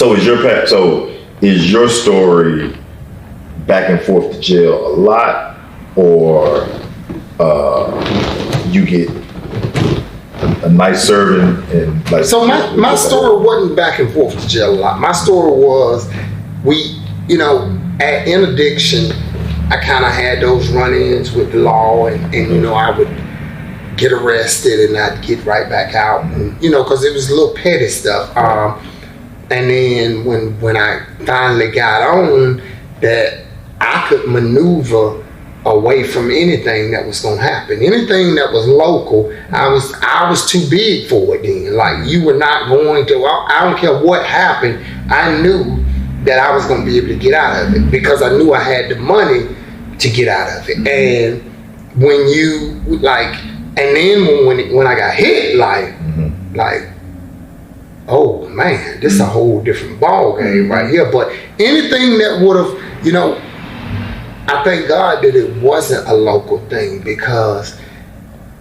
So is your story back and forth to jail a lot, or you get a nice serving and like? So my story wasn't back and forth to jail a lot. My story was at interdiction, I kind of had those run-ins with the law, and I would get arrested and I'd get right back out, and, because it was little petty stuff. And then when I finally got on, that I could maneuver away from anything that was gonna happen. Anything that was local, I was too big for it then. Like, you were not going to, I don't care what happened, I knew that I was gonna be able to get out of it because I knew I had the money to get out of it. And when you and then when I got hit, oh man, this is a whole different ball game right here. But anything that would have, I thank God that it wasn't a local thing, because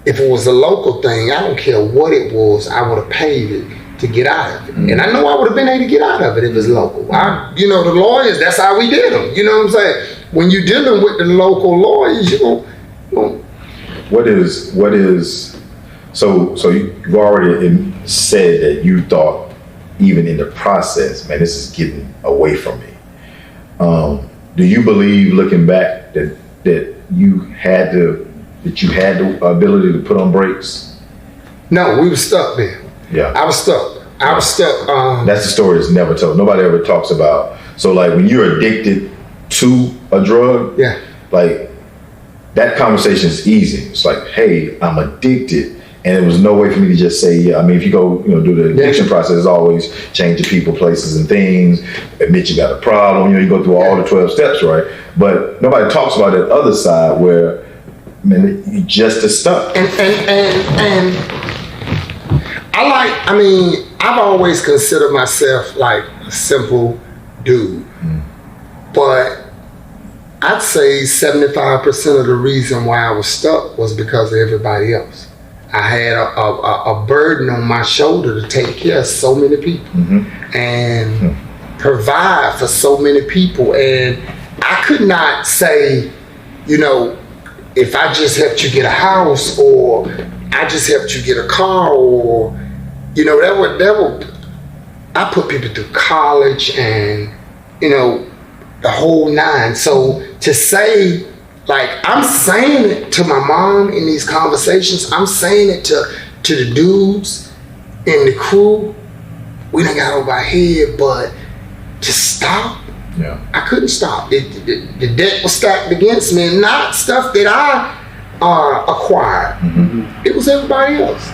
if it was a local thing, I don't care what it was, I would have paid it to get out of it. And I know I would have been able to get out of it if it's local. The lawyers, that's how we did them. You know what I'm saying? When you're dealing with the local lawyers, What is so you've already said that you thought, even in the process, man, this is getting away from me. Do you believe, looking back, that you had the ability to put on brakes? No, we were stuck there. Yeah, I was stuck. That's the story that's never told. Nobody ever talks about. So like, when you're addicted to a drug, like, that conversation is easy. It's like, hey, I'm addicted. And there was no way for me to just say, yeah. I mean, if you go, do the addiction process, it's always changing people, places, and things. Admit you got a problem. You go through all the 12 steps, right? But nobody talks about that other side where, man, you just are stuck. And I've always considered myself like a simple dude, but I'd say 75% of the reason why I was stuck was because of everybody else. I had a burden on my shoulder to take care of so many people and provide for so many people. And I could not say, if I just helped you get a house, or I just helped you get a car, or, I put people through college and, the whole nine. So to say, like, I'm saying it to my mom in these conversations, I'm saying it to the dudes in the crew, we done got over our head, but to stop, I couldn't stop. The deck was stacked against me, and not stuff that I acquired. It was everybody else.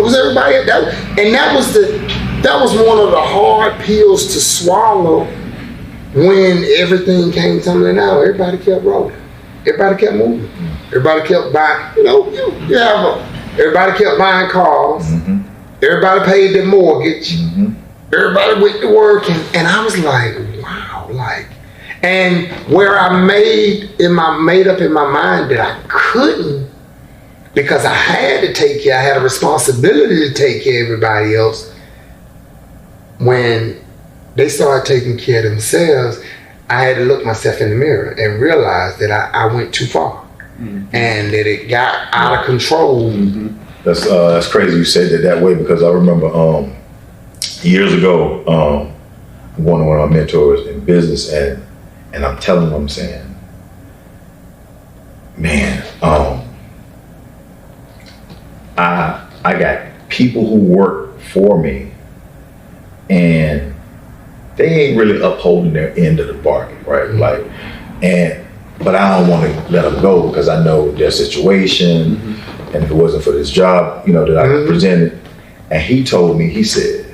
It was everybody else. And that was one of the hard pills to swallow when everything came tumbling out. Everybody kept rolling. Everybody kept moving. Everybody kept buying, everybody kept buying cars. Everybody paid their mortgage. Everybody went to work. And I was like, wow, and where I made up in my mind that I couldn't, because I had to take care, I had a responsibility to take care of everybody else. When they started taking care of themselves, I had to look myself in the mirror and realize that I went too far, and that it got out of control. That's crazy you said that way, because I remember years ago, going to one of my mentors in business, and I'm telling him, I'm saying, man, I got people who work for me, and they ain't really upholding their end of the bargain, right? But I don't want to let them go, because I know their situation, and if it wasn't for this job, that I presented. And he told me, he said,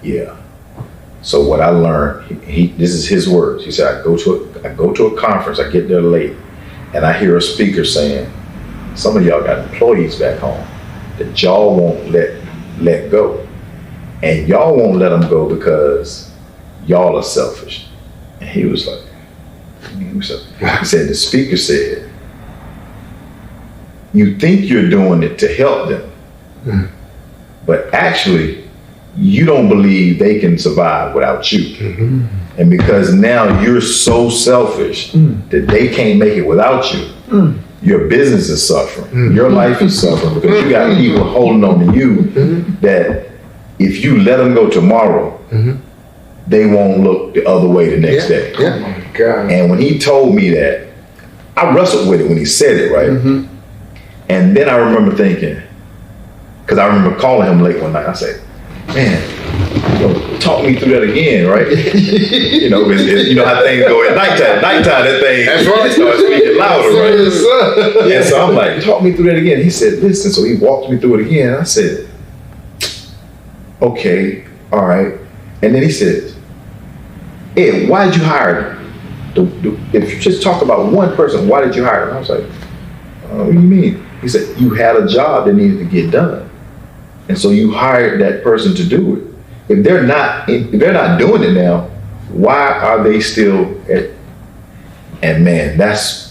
yeah. So what I learned, this is his words. He said, I go to a conference, I get there late, and I hear a speaker saying, some of y'all got employees back home that y'all won't let go. And y'all won't let them go because y'all are selfish. And he was like, he said, the speaker said, you think you're doing it to help them, but actually you don't believe they can survive without you. And because now you're so selfish that they can't make it without you, your business is suffering. Your life is suffering because you got people holding on to you that if you let them go tomorrow, they won't look the other way the next day. Oh my God. And when he told me that, I wrestled with it when he said it, right? And then I remember thinking, because I remember calling him late one night, I said, man, talk me through that again, right? You know how things go at nighttime. Nighttime, that thing starts speaking louder, right? And so I'm like, talk me through that again. He said, listen. So he walked me through it again. I said, okay, all right. And then he said, Ed, why did you hire him? If you just talk about one person, why did you hire him? I was like, what do you mean? He said, you had a job that needed to get done. And so you hired that person to do it. If they're not doing it now, why are they still at? And man, that's